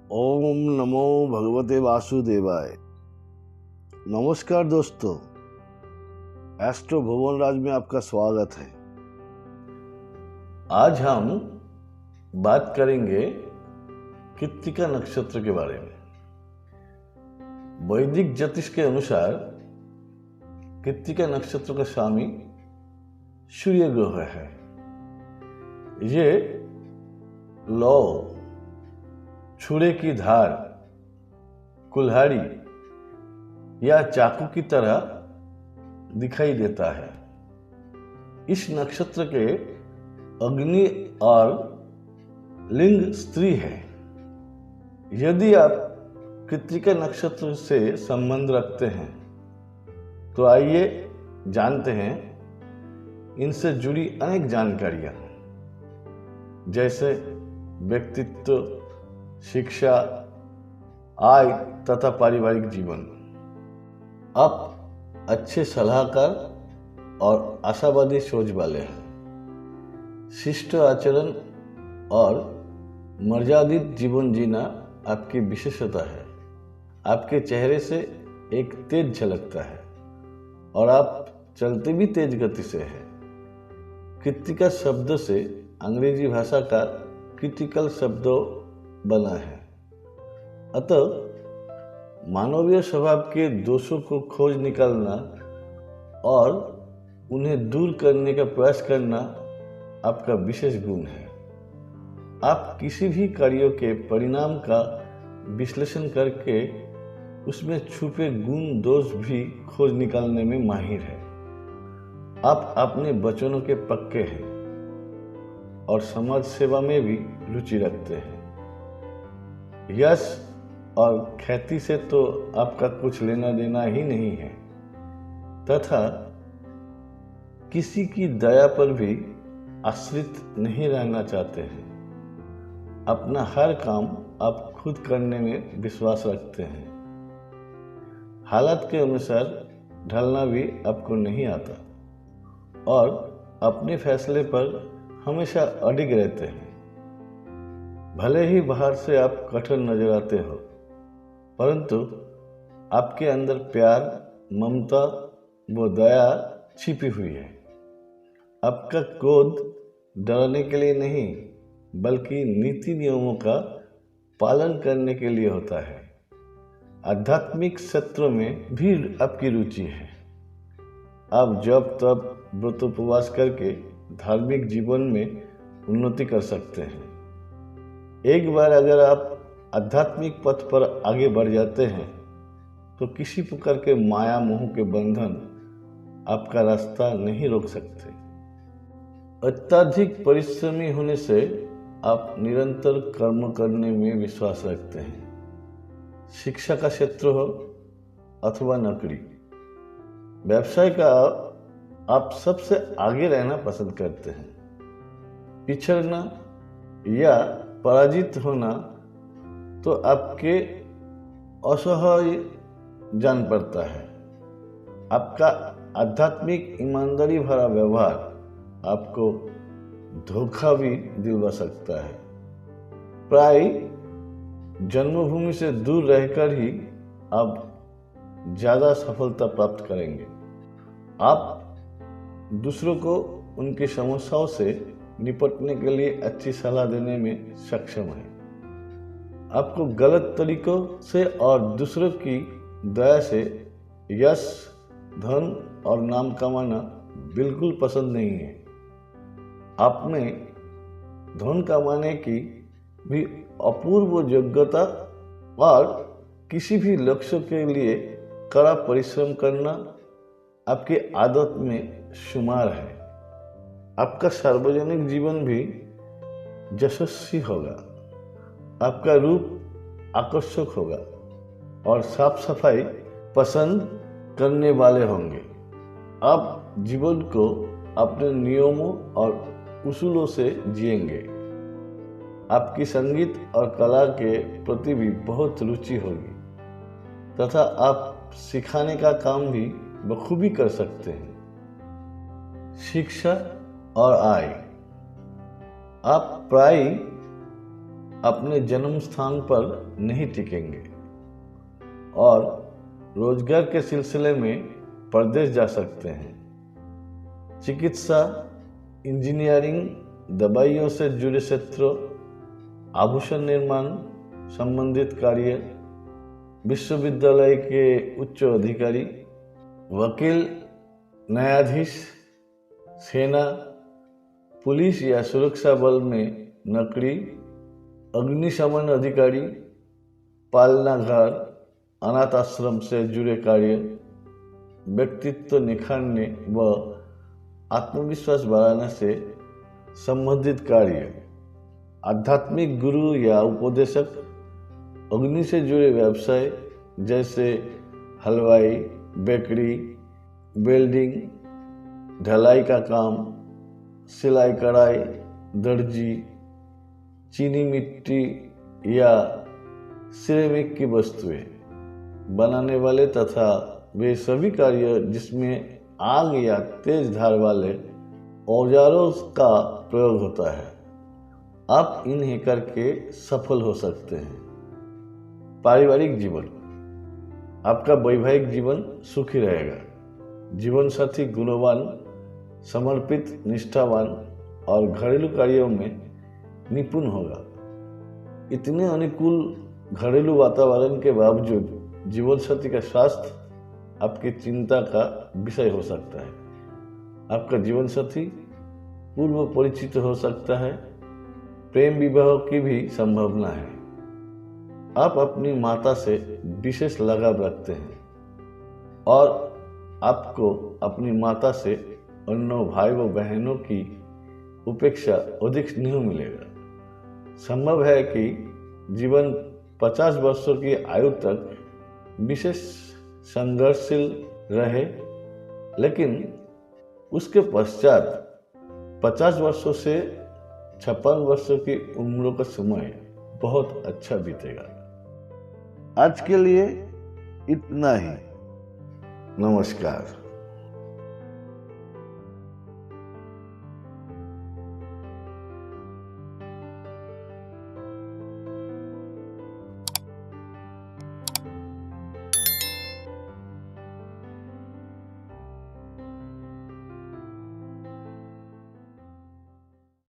ओम नमो भगवते वासुदेवाय। नमस्कार दोस्तों, एस्ट्रो भुवन राज में आपका स्वागत है। आज हम बात करेंगे कृत्तिका नक्षत्र के बारे में। वैदिक ज्योतिष के अनुसार कृत्तिका नक्षत्र का स्वामी सूर्य ग्रह है। ये लौ, छुरे की धार, कुल्हाड़ी या चाकू की तरह दिखाई देता है। इस नक्षत्र के अग्नि और लिंग स्त्री है। यदि आप कृत्तिका नक्षत्र से संबंध रखते हैं तो आइए जानते हैं इनसे जुड़ी अनेक जानकारियां, जैसे व्यक्तित्व, शिक्षा, आय तथा पारिवारिक जीवन। आप अच्छे सलाहकार और आशावादी सोच वाले हैं। शिष्ट आचरण और मर्यादित जीवन जीना आपकी विशेषता है। आपके चेहरे से एक तेज झलकता है और आप चलते भी तेज गति से हैं। कृत्तिका शब्द से अंग्रेजी भाषा का क्रिटिकल शब्द बना है। अतः मानवीय स्वभाव के दोषों को खोज निकालना और उन्हें दूर करने का प्रयास करना आपका विशेष गुण है। आप किसी भी कार्यों के परिणाम का विश्लेषण करके उसमें छुपे गुण दोष भी खोज निकालने में माहिर है। आप अपने वचनों के पक्के हैं और समाज सेवा में भी रुचि रखते हैं। यश और ख्याति से तो आपका कुछ लेना देना ही नहीं है तथा किसी की दया पर भी आश्रित नहीं रहना चाहते हैं। अपना हर काम आप खुद करने में विश्वास रखते हैं। हालात के अनुसार ढलना भी आपको नहीं आता और अपने फैसले पर हमेशा अडिग रहते हैं। भले ही बाहर से आप कठोर नजर आते हो, परंतु आपके अंदर प्यार, ममता व दया छिपी हुई है। आपका क्रोध डरने के लिए नहीं, बल्कि नीति नियमों का पालन करने के लिए होता है। आध्यात्मिक क्षेत्रों में भी आपकी रुचि है। आप जब तब व्रत उपवास करके धार्मिक जीवन में उन्नति कर सकते हैं। एक बार अगर आप आध्यात्मिक पथ पर आगे बढ़ जाते हैं तो किसी प्रकार के माया मोह के बंधन आपका रास्ता नहीं रोक सकते। अत्यधिक परिश्रमी होने से आप निरंतर कर्म करने में विश्वास रखते हैं। शिक्षा का क्षेत्र हो अथवा नौकरी, व्यवसाय का आप सबसे आगे रहना पसंद करते हैं। पिछड़ना या पराजित होना तो आपके असह्य जान पड़ता है। आपका आध्यात्मिक ईमानदारी भरा व्यवहार आपको धोखा भी दिलवा सकता है। प्राय जन्मभूमि से दूर रहकर ही आप ज्यादा सफलता प्राप्त करेंगे। आप दूसरों को उनकी समस्याओं से निपटने के लिए अच्छी सलाह देने में सक्षम है। आपको गलत तरीकों से और दूसरों की दया से यश, धन और नाम कमाना बिल्कुल पसंद नहीं है। आप में धन कमाने की भी अपूर्व योग्यता और किसी भी लक्ष्य के लिए कड़ा परिश्रम करना आपकी आदत में शुमार है। आपका सार्वजनिक जीवन भी यशस्वी होगा। आपका रूप आकर्षक होगा और साफ सफाई पसंद करने वाले होंगे। आप जीवन को अपने नियमों और उसूलों से जिएंगे। आपकी संगीत और कला के प्रति भी बहुत रुचि होगी तथा आप सिखाने का काम भी बखूबी कर सकते हैं। शिक्षा और आय, आप प्राय अपने जन्म स्थान पर नहीं टिकेंगे और रोजगार के सिलसिले में परदेश जा सकते हैं। चिकित्सा, इंजीनियरिंग, दवाइयों से जुड़े क्षेत्रों, आभूषण निर्माण संबंधित कार्य, विश्वविद्यालय के उच्च अधिकारी, वकील, न्यायाधीश, सेना, पुलिस या सुरक्षा बल में नौकरी, अग्निशमन अधिकारी, पालना घर, अनाथ आश्रम से जुड़े कार्य, व्यक्तित्व निखारने व आत्मविश्वास बढ़ाने से संबंधित कार्य, आध्यात्मिक गुरु या उपदेशक, अग्नि से जुड़े व्यवसाय जैसे हलवाई, बेकरी, वेल्डिंग, ढलाई का काम, सिलाई कढ़ाई, दर्जी, चीनी मिट्टी या सिरेमिक की वस्तुएं बनाने वाले तथा वे सभी कार्य जिसमें आग या तेज धार वाले औजारों का प्रयोग होता है, आप इन्हें करके सफल हो सकते हैं। पारिवारिक जीवन, आपका वैवाहिक जीवन सुखी रहेगा। जीवन साथी गुणवान, समर्पित, निष्ठावान और घरेलू कार्यों में निपुण होगा। इतने अनुकूल घरेलू वातावरण के बावजूद जीवन साथी का स्वास्थ्य आपकी चिंता का विषय हो सकता है। आपका जीवन साथी पूर्व परिचित हो सकता है। प्रेम विवाह की भी संभावना है। आप अपनी माता से विशेष लगाव रखते हैं और आपको अपनी माता से अन्य भाई व बहनों की उपेक्षा अधिक स्नेह मिलेगा। संभव है कि जीवन 50 वर्षों की आयु तक विशेष संघर्षशील रहे, लेकिन उसके पश्चात 50 वर्षों से 56 वर्षों की उम्र का समय बहुत अच्छा बीतेगा। आज के लिए इतना ही। नमस्कार।